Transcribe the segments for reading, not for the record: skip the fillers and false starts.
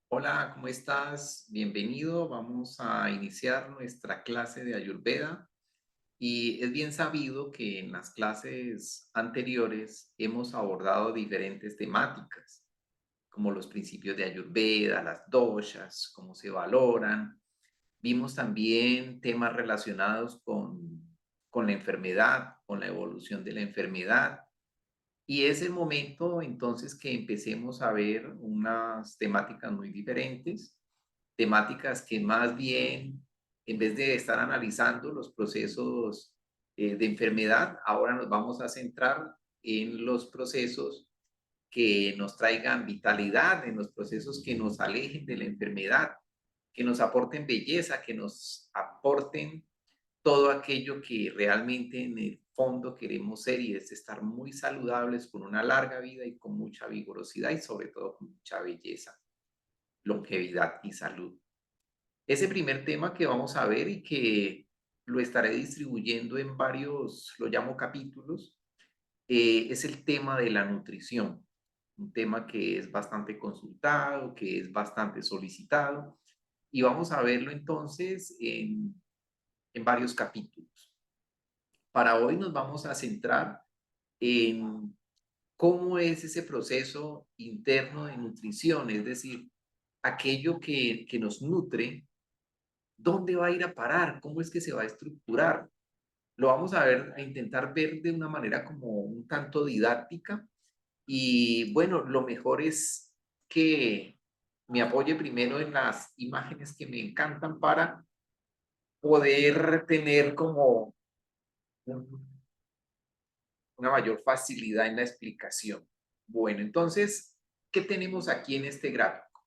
Hola, ¿cómo estás? Bienvenido. Vamos a iniciar nuestra clase de Ayurveda. Y es bien sabido que en las clases anteriores hemos abordado diferentes temáticas, como los principios de Ayurveda, las doshas, cómo se valoran. Vimos también temas relacionados con la enfermedad, con la evolución de la enfermedad. Y es el momento entonces que empecemos a ver unas temáticas muy diferentes, temáticas que más bien, en vez de estar analizando los procesos de enfermedad, ahora nos vamos a centrar en los procesos que nos traigan vitalidad, en los procesos que nos alejen de la enfermedad, que nos aporten belleza, que nos aporten todo aquello que realmente en el fondo queremos ser, y es estar muy saludables con una larga vida y con mucha vigorosidad y sobre todo con mucha belleza, longevidad y salud. Ese primer tema que vamos a ver y que lo estaré distribuyendo en varios, lo llamo capítulos, es el tema de la nutrición, un tema que es bastante consultado, que es bastante solicitado, y vamos a verlo entonces en varios capítulos. Para hoy nos vamos a centrar en cómo es ese proceso interno de nutrición, es decir, aquello que nos nutre, dónde va a ir a parar, cómo es que se va a estructurar. Lo vamos a ver, a intentar ver de una manera como un tanto didáctica. Y bueno, lo mejor es que me apoye primero en las imágenes que me encantan para poder tener como un una mayor facilidad en la explicación. Bueno, entonces, ¿qué tenemos aquí en este gráfico?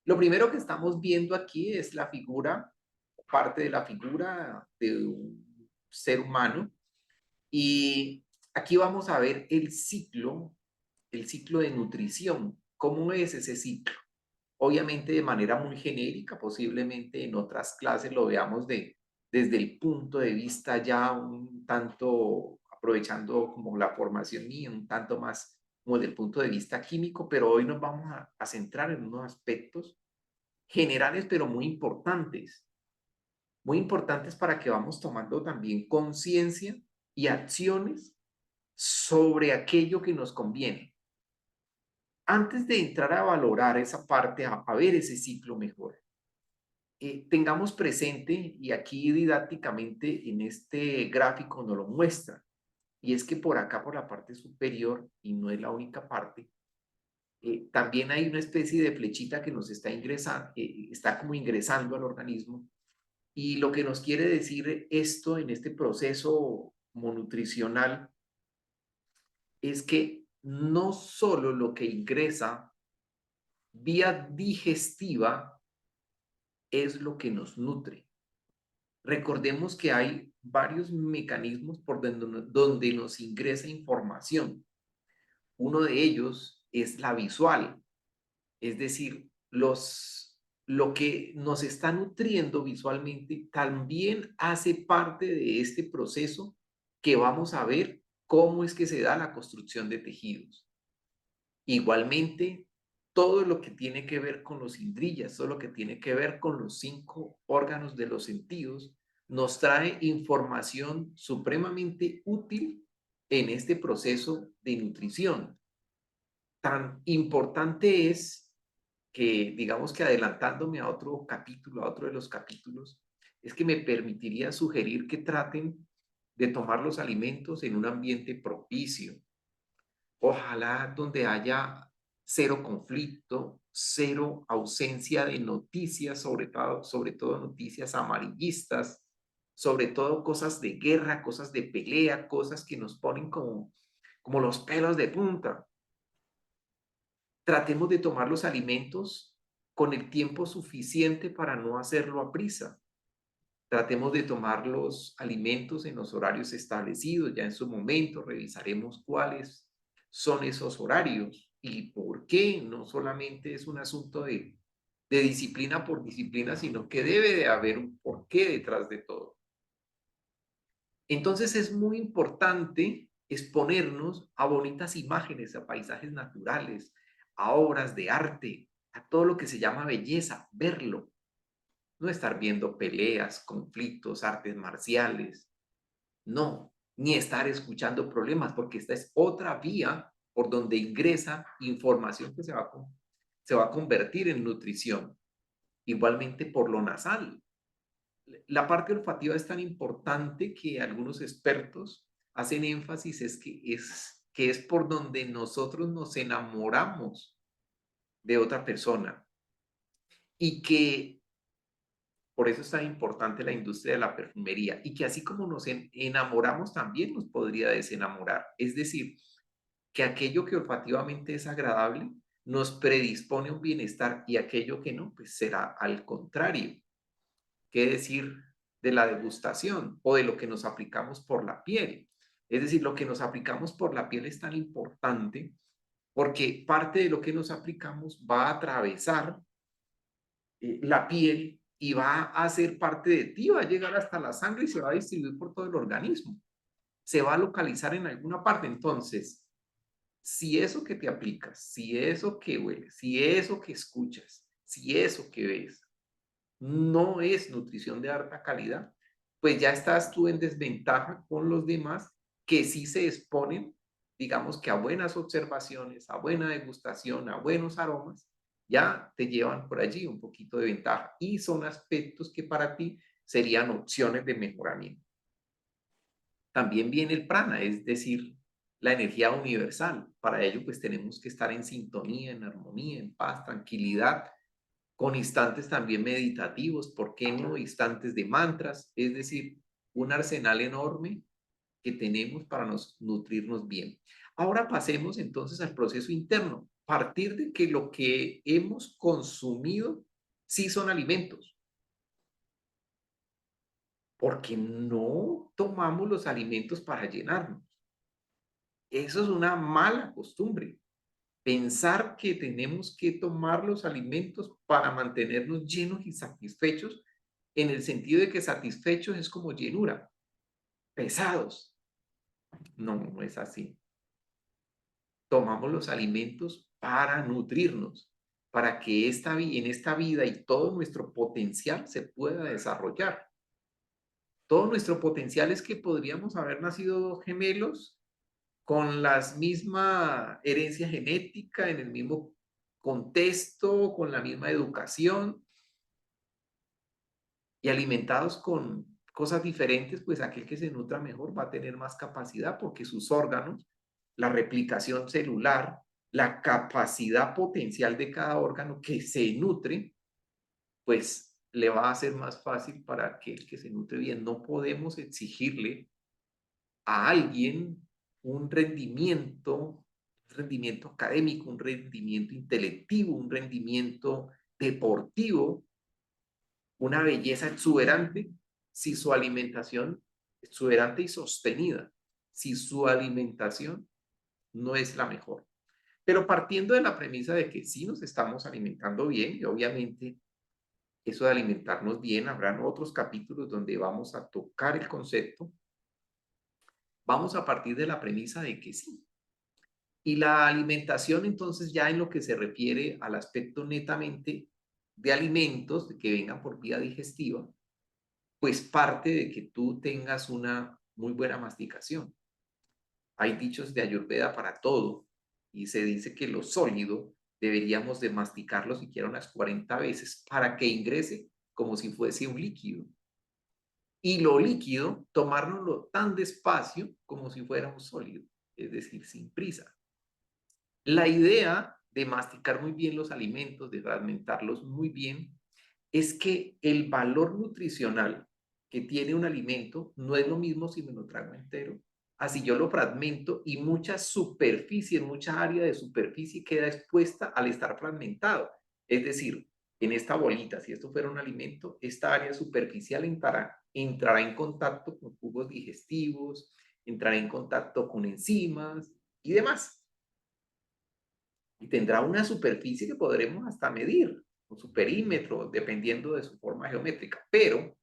Lo primero que estamos viendo aquí es la figura, parte de la figura de un ser humano, y aquí vamos a ver el ciclo de nutrición. ¿Cómo es ese ciclo? Obviamente de manera muy genérica, posiblemente en otras clases lo veamos desde el punto de vista ya un tanto, aprovechando como la formación mía, un tanto más como desde el punto de vista químico, pero hoy nos vamos a centrar en unos aspectos generales, pero muy importantes para que vamos tomando también conciencia y acciones sobre aquello que nos conviene. Antes de entrar a valorar esa parte, a ver ese ciclo mejor, tengamos presente, y aquí didácticamente en este gráfico nos lo muestra, y es que por acá, por la parte superior, y no es la única parte, también hay una especie de flechita que nos está ingresando, está como ingresando al organismo, y lo que nos quiere decir esto en este proceso como nutricional es que no solo lo que ingresa vía digestiva es lo que nos nutre. Recordemos que hay varios mecanismos por donde nos ingresa información. Uno de ellos es la visual, es decir, lo que nos está nutriendo visualmente también hace parte de este proceso que vamos a ver cómo es que se da la construcción de tejidos. Igualmente, todo lo que tiene que ver con los indrillas, todo lo que tiene que ver con los 5 órganos de los sentidos, nos trae información supremamente útil en este proceso de nutrición. Tan importante es que, digamos que adelantándome a otro capítulo, a otro de los capítulos, es que me permitiría sugerir que traten de tomar los alimentos en un ambiente propicio. Ojalá donde haya cero conflicto, cero ausencia de noticias, sobre todo noticias amarillistas, sobre todo cosas de guerra, cosas de pelea, cosas que nos ponen como los pelos de punta. Tratemos de tomar los alimentos con el tiempo suficiente para no hacerlo a prisa. Tratemos de tomar los alimentos en los horarios establecidos. Ya en su momento revisaremos cuáles son esos horarios y por qué. No solamente es un asunto de disciplina por disciplina, sino que debe de haber un porqué detrás de todo. Entonces es muy importante exponernos a bonitas imágenes, a paisajes naturales, a obras de arte, a todo lo que se llama belleza, verlo, no estar viendo peleas, conflictos, artes marciales, no, ni estar escuchando problemas, porque esta es otra vía por donde ingresa información que se va a convertir en nutrición. Igualmente por lo nasal. La parte olfativa es tan importante que algunos expertos hacen énfasis que es por donde nosotros nos enamoramos de otra persona y que por eso es tan importante la industria de la perfumería y que así como nos enamoramos también nos podría desenamorar. Es decir, que aquello que olfativamente es agradable nos predispone a un bienestar y aquello que no, pues será al contrario. ¿Qué decir de la degustación o de lo que nos aplicamos por la piel? Es decir, lo que nos aplicamos por la piel es tan importante porque parte de lo que nos aplicamos va a atravesar la piel y va a ser parte de ti, va a llegar hasta la sangre y se va a distribuir por todo el organismo. Se va a localizar en alguna parte. Entonces, si eso que te aplicas, si eso que hueles, si eso que escuchas, si eso que ves no es nutrición de alta calidad, pues ya estás tú en desventaja con los demás que sí se exponen, digamos que a buenas observaciones, a buena degustación, a buenos aromas, ya te llevan por allí un poquito de ventaja y son aspectos que para ti serían opciones de mejoramiento. También viene el prana, es decir, la energía universal. Para ello, pues tenemos que estar en sintonía, en armonía, en paz, tranquilidad, con instantes también meditativos, ¿por qué no? Instantes de mantras, es decir, un arsenal enorme que tenemos para nutrirnos bien. Ahora pasemos entonces al proceso interno, partir de que lo que hemos consumido sí son alimentos, porque no tomamos los alimentos para llenarnos. Eso es una mala costumbre. Pensar que tenemos que tomar los alimentos para mantenernos llenos y satisfechos, en el sentido de que satisfechos es como llenura, pesados. No, no es así. Tomamos los alimentos para nutrirnos, para que en esta vida y todo nuestro potencial se pueda desarrollar. Todo nuestro potencial es que podríamos haber nacido gemelos con la misma herencia genética, en el mismo contexto, con la misma educación y alimentados con cosas diferentes, pues aquel que se nutra mejor va a tener más capacidad porque sus órganos, la replicación celular, la capacidad potencial de cada órgano que se nutre, pues le va a ser más fácil para aquel que se nutre bien. No podemos exigirle a alguien un rendimiento académico, un rendimiento intelectivo, un rendimiento deportivo, una belleza exuberante, si su alimentación exuberante y sostenida, si su alimentación no es la mejor. Pero partiendo de la premisa de que sí nos estamos alimentando bien, y obviamente eso de alimentarnos bien, habrán otros capítulos donde vamos a tocar el concepto, vamos a partir de la premisa de que sí. Y la alimentación, entonces, ya en lo que se refiere al aspecto netamente de alimentos que vengan por vía digestiva, pues parte de que tú tengas una muy buena masticación. Hay dichos de Ayurveda para todo y se dice que lo sólido deberíamos de masticarlo siquiera unas 40 veces para que ingrese como si fuese un líquido. Y lo líquido, tomárnoslo tan despacio como si fuera un sólido, es decir, sin prisa. La idea de masticar muy bien los alimentos, de fragmentarlos muy bien, es que el valor nutricional que tiene un alimento no es lo mismo si me lo trago entero, así yo lo fragmento y mucha superficie, mucha área de superficie queda expuesta al estar fragmentado. Es decir, en esta bolita, si esto fuera un alimento, esta área superficial entrará en contacto con jugos digestivos, entrará en contacto con enzimas y demás y tendrá una superficie que podremos hasta medir, con su perímetro, dependiendo de su forma geométrica. Pero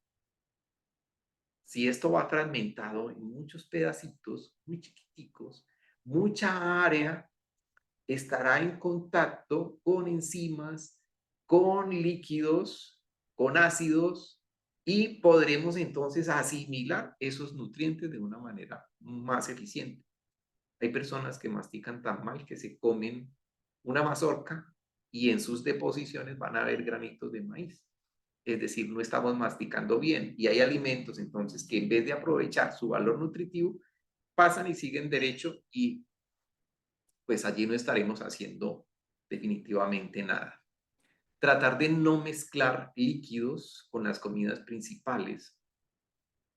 si esto va fragmentado en muchos pedacitos muy chiquiticos, mucha área estará en contacto con enzimas, con líquidos, con ácidos, y podremos entonces asimilar esos nutrientes de una manera más eficiente. Hay personas que mastican tan mal que se comen una mazorca y en sus deposiciones van a haber granitos de maíz. Es decir, no estamos masticando bien y hay alimentos entonces que en vez de aprovechar su valor nutritivo, pasan y siguen derecho y pues allí no estaremos haciendo definitivamente nada. Tratar de no mezclar líquidos con las comidas principales,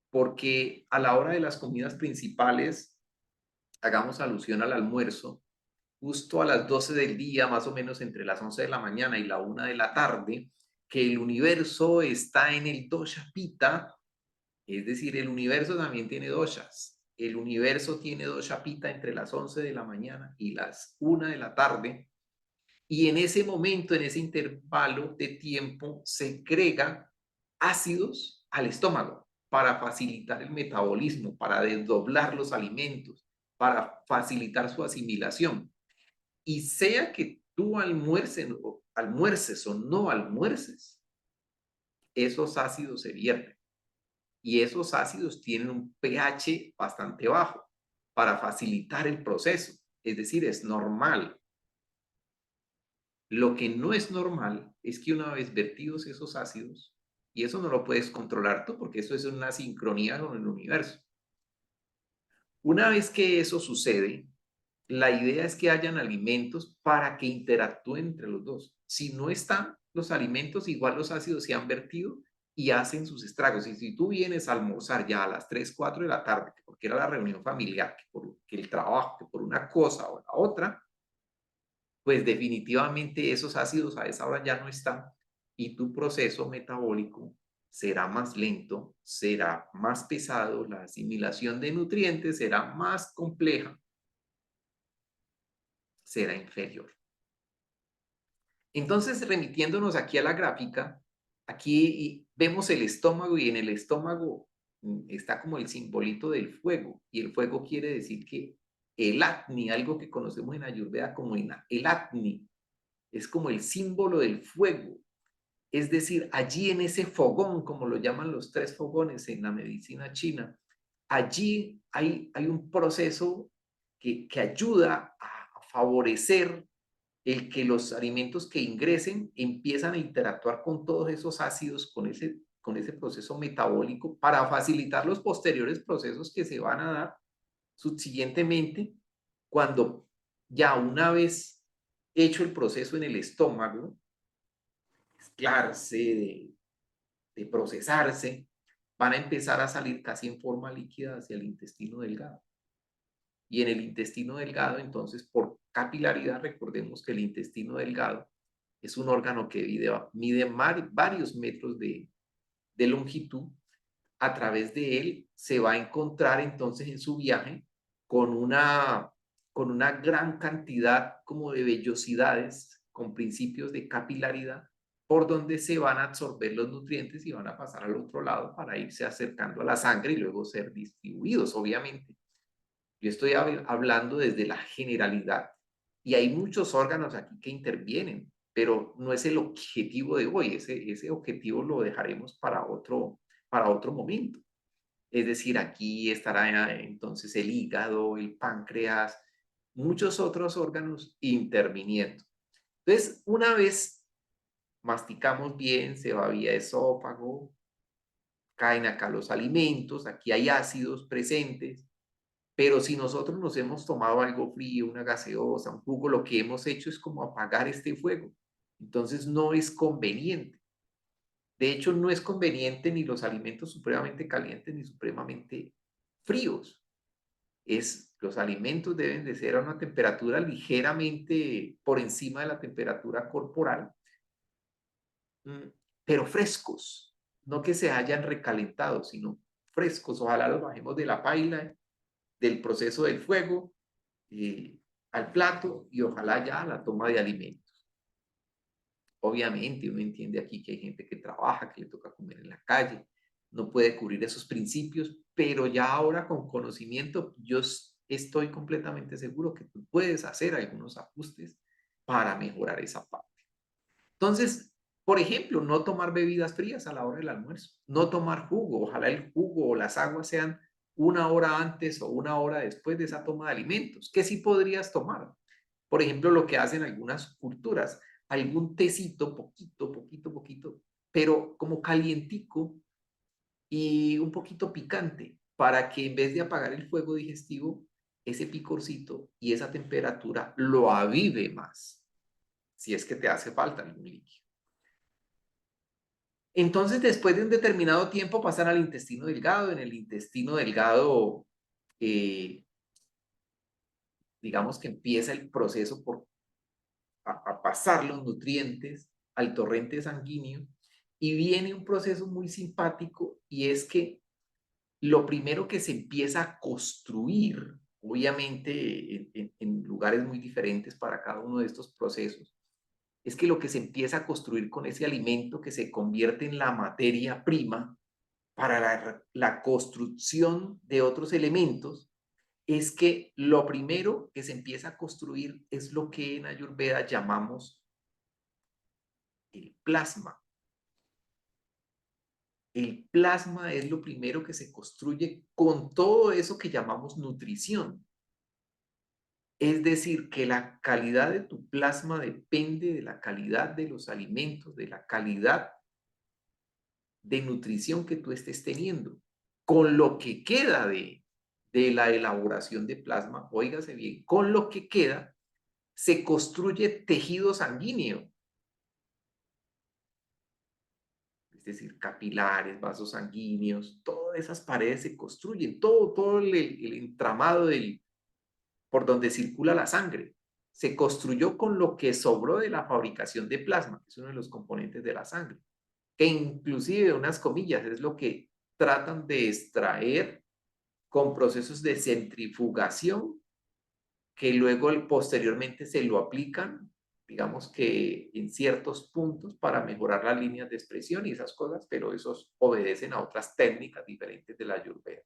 porque a la hora de las comidas principales, hagamos alusión al almuerzo, justo a las 12 del día, más o menos entre las 11 de la mañana y la 1 de la tarde, que el universo está en el dosha pitta, es decir, el universo también tiene doshas. El universo tiene dosha pitta entre las 11 de la mañana y las 1 de la tarde, y en ese momento, en ese intervalo de tiempo, segrega ácidos al estómago para facilitar el metabolismo, para desdoblar los alimentos, para facilitar su asimilación. Y sea que tú almuerces o no almuerces, esos ácidos se vierten. Y esos ácidos tienen un pH bastante bajo para facilitar el proceso. Es decir, es normal. Lo que no es normal es que una vez vertidos esos ácidos, y eso no lo puedes controlar tú porque eso es una sincronía con el universo. Una vez que eso sucede, la idea es que hayan alimentos para que interactúen entre los dos. Si no están los alimentos, igual los ácidos se han vertido y hacen sus estragos. Y si tú vienes a almorzar ya a las 3 4 de la tarde, porque era la reunión familiar, que el trabajo, que por una cosa o la otra, pues definitivamente esos ácidos a esa hora ya no están y tu proceso metabólico será más lento, será más pesado, la asimilación de nutrientes será más compleja, será inferior. Entonces, remitiéndonos aquí a la gráfica, aquí vemos el estómago y en el estómago está como el simbolito del fuego y el fuego quiere decir que el Agni, algo que conocemos en Ayurveda como el Agni, es como el símbolo del fuego. Es decir, allí en ese fogón, como lo llaman los tres fogones en la medicina china, allí hay un proceso que ayuda a favorecer el que los alimentos que ingresen empiezan a interactuar con todos esos ácidos, con ese proceso metabólico para facilitar los posteriores procesos que se van a dar subsiguientemente cuando ya una vez hecho el proceso en el estómago, mezclarse, de procesarse, van a empezar a salir casi en forma líquida hacia el intestino delgado. Y en el intestino delgado, entonces, por capilaridad, recordemos que el intestino delgado es un órgano que mide varios metros de longitud. A través de él se va a encontrar entonces en su viaje con con una gran cantidad como de vellosidades, con principios de capilaridad, por donde se van a absorber los nutrientes y van a pasar al otro lado para irse acercando a la sangre y luego ser distribuidos, obviamente. Yo estoy hablando desde la generalidad y hay muchos órganos aquí que intervienen, pero no es el objetivo de hoy, ese objetivo lo dejaremos para otro momento. Es decir, aquí estará entonces el hígado, el páncreas, muchos otros órganos interviniendo. Entonces, una vez masticamos bien, se va vía esófago, caen acá los alimentos, aquí hay ácidos presentes, pero si nosotros nos hemos tomado algo frío, una gaseosa, un jugo, lo que hemos hecho es como apagar este fuego. Entonces no es conveniente. De hecho, no es conveniente ni los alimentos supremamente calientes ni supremamente fríos. Los alimentos deben de ser a una temperatura ligeramente por encima de la temperatura corporal, mm, pero frescos, no que se hayan recalentado, sino frescos. Ojalá los bajemos de la paila, del proceso del fuego, al plato y ojalá ya a la toma de alimentos. Obviamente uno entiende aquí que hay gente que trabaja, que le toca comer en la calle, no puede cubrir esos principios, pero ya ahora con conocimiento yo estoy completamente seguro que tú puedes hacer algunos ajustes para mejorar esa parte. Entonces, Por ejemplo, no tomar bebidas frías a la hora del almuerzo, no tomar jugo, ojalá el jugo o las aguas sean una hora antes o una hora después de esa toma de alimentos. ¿Qué sí podrías tomar? Por ejemplo, lo que hacen algunas culturas, algún tecito, poquito, poquito, poquito, pero como calientico y un poquito picante, para que en vez de apagar el fuego digestivo, ese picorcito y esa temperatura lo avive más, si es que te hace falta algún líquido. Entonces, después de un determinado tiempo, pasan al intestino delgado. En el intestino delgado, eh, digamos que empieza el proceso por a pasar los nutrientes al torrente sanguíneo y viene un proceso muy simpático y es que lo primero que se empieza a construir, obviamente en lugares muy diferentes para cada uno de estos procesos, es que lo que se empieza a construir con ese alimento que se convierte en la materia prima para la construcción de otros elementos, es que lo primero que se empieza a construir es lo que en Ayurveda llamamos el plasma. El plasma es lo primero que se construye con todo eso que llamamos nutrición. Es decir, que la calidad de tu plasma depende de la calidad de los alimentos, de la calidad de nutrición que tú estés teniendo. Con lo que queda de la elaboración de plasma, óigase bien, con lo que queda se construye tejido sanguíneo, es decir, capilares, vasos sanguíneos, todas esas paredes se construyen, todo el entramado por donde circula la sangre. Se construyó con lo que sobró de la fabricación de plasma, que es uno de los componentes de la sangre, que inclusive, unas comillas, es lo que tratan de extraer con procesos de centrifugación que luego posteriormente se lo aplican, digamos que en ciertos puntos para mejorar las líneas de expresión y esas cosas, pero esos obedecen a otras técnicas diferentes de la Ayurveda.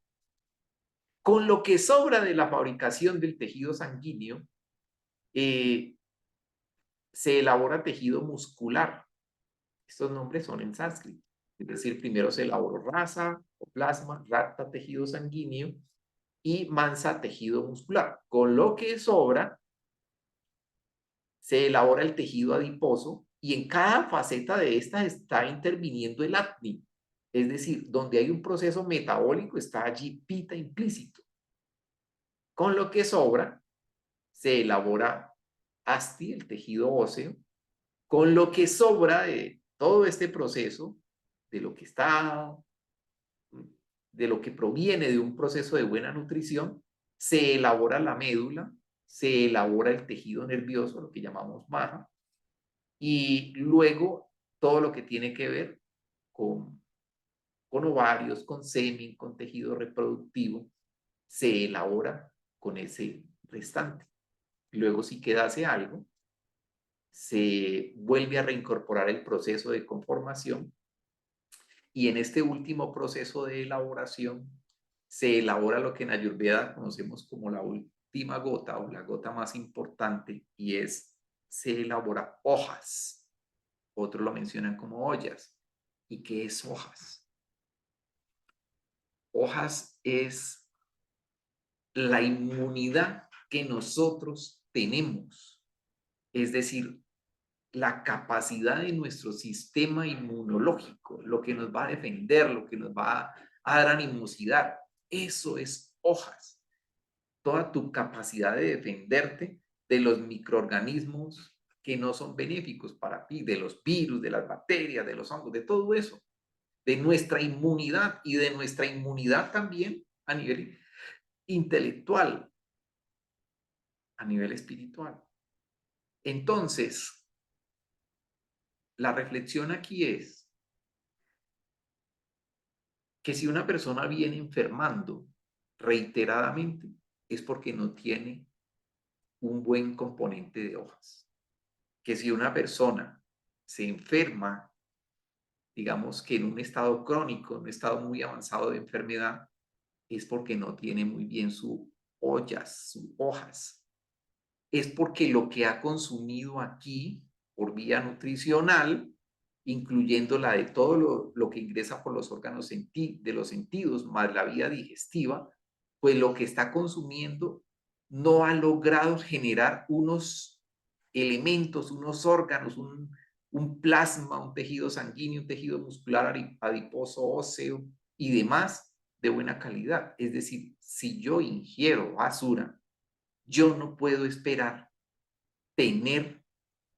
Con lo que sobra de la fabricación del tejido sanguíneo, eh, se elabora tejido muscular. Estos nombres son en sánscrito. Es decir, primero se elaboró rasa o plasma, rata, tejido sanguíneo, y mansa, tejido muscular. Con lo que sobra, se elabora el tejido adiposo y en cada faceta de esta está interviniendo el acné. Es decir, donde hay un proceso metabólico está allí pita implícito. Con lo que sobra, se elabora asti, el tejido óseo. Con lo que sobra de todo este proceso, de lo que está, de lo que proviene de un proceso de buena nutrición, se elabora la médula, se elabora el tejido nervioso, lo que llamamos maja, y luego todo lo que tiene que ver con, con ovarios, con semen, con tejido reproductivo, se elabora con ese restante. Luego, si quedase algo, se vuelve a reincorporar el proceso de conformación y en este último proceso de elaboración se elabora lo que en Ayurveda conocemos como la última gota o la gota más importante y se elabora hojas. Otros lo mencionan como ollas. ¿Y qué es hojas? Hojas es la inmunidad que nosotros tenemos, es decir, la capacidad de nuestro sistema inmunológico, lo que nos va a defender, lo que nos va a dar animosidad. Eso es hojas. Toda tu capacidad de defenderte de los microorganismos que no son benéficos para ti, de los virus, de las bacterias, de los hongos, de todo eso, de nuestra inmunidad y de nuestra inmunidad también a nivel intelectual, a nivel espiritual. Entonces, la reflexión aquí es que si una persona viene enfermando reiteradamente es porque no tiene un buen componente de hojas. Que si una persona se enferma, digamos que en un estado crónico, en un estado muy avanzado de enfermedad, es porque no tiene muy bien sus ollas, sus hojas. Es porque lo que ha consumido aquí por vía nutricional incluyendo la de todo lo que ingresa por los órganos de los sentidos, más la vía digestiva, pues lo que está consumiendo no ha logrado generar unos elementos, unos órganos, un plasma, un tejido sanguíneo, un tejido muscular, adiposo, óseo y demás de buena calidad. Es decir, si yo ingiero basura, yo no puedo esperar tener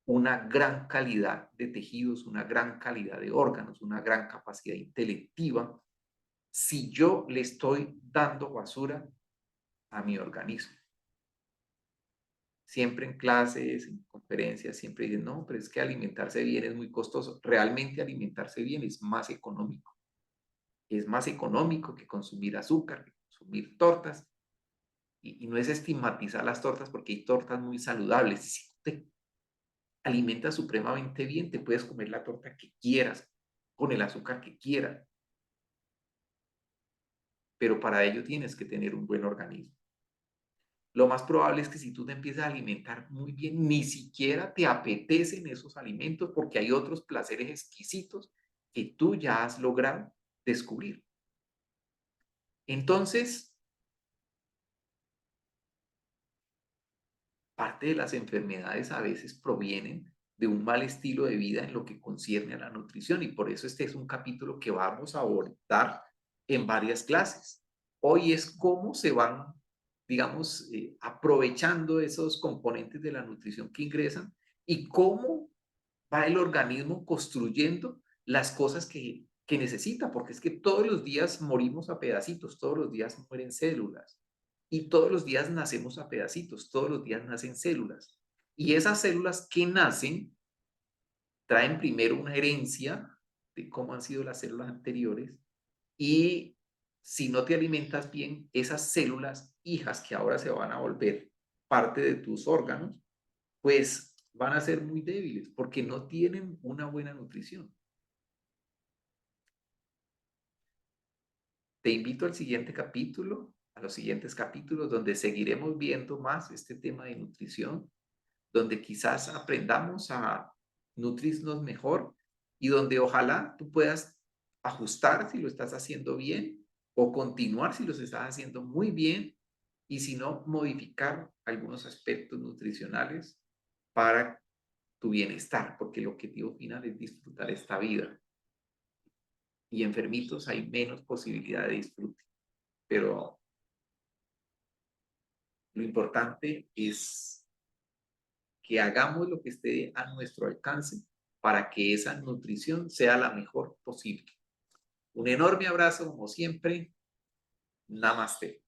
una gran calidad de tejidos, una gran calidad de órganos, una gran capacidad intelectiva, si yo le estoy dando basura a mi organismo. Siempre en clases, en conferencias, siempre dicen, no, pero es que alimentarse bien es muy costoso. Realmente alimentarse bien es más económico. Es más económico que consumir azúcar, que consumir tortas. Y no es estigmatizar las tortas porque hay tortas muy saludables. Y si te alimentas supremamente bien, te puedes comer la torta que quieras, con el azúcar que quieras. Pero para ello tienes que tener un buen organismo. Lo más probable es que si tú te empiezas a alimentar muy bien, ni siquiera te apetecen esos alimentos porque hay otros placeres exquisitos que tú ya has logrado descubrir. Entonces, parte de las enfermedades a veces provienen de un mal estilo de vida en lo que concierne a la nutrición y por eso este es un capítulo que vamos a abordar en varias clases. Hoy es cómo se van, digamos, aprovechando esos componentes de la nutrición que ingresan y cómo va el organismo construyendo las cosas que necesita, porque es que todos los días morimos a pedacitos, todos los días mueren células y todos los días nacemos a pedacitos, todos los días nacen células. Y esas células que nacen traen primero una herencia de cómo han sido las células anteriores y si no te alimentas bien, esas células hijas que ahora se van a volver parte de tus órganos, pues van a ser muy débiles porque no tienen una buena nutrición. Te invito al siguiente capítulo, a los siguientes capítulos, donde seguiremos viendo más este tema de nutrición, donde quizás aprendamos a nutrirnos mejor y donde ojalá tú puedas ajustar si lo estás haciendo bien o continuar si lo estás haciendo muy bien y si no, modificar algunos aspectos nutricionales para tu bienestar, porque el objetivo final es disfrutar esta vida. Y enfermitos hay menos posibilidad de disfrute, pero lo importante es que hagamos lo que esté a nuestro alcance para que esa nutrición sea la mejor posible. Un enorme abrazo, como siempre. Namaste.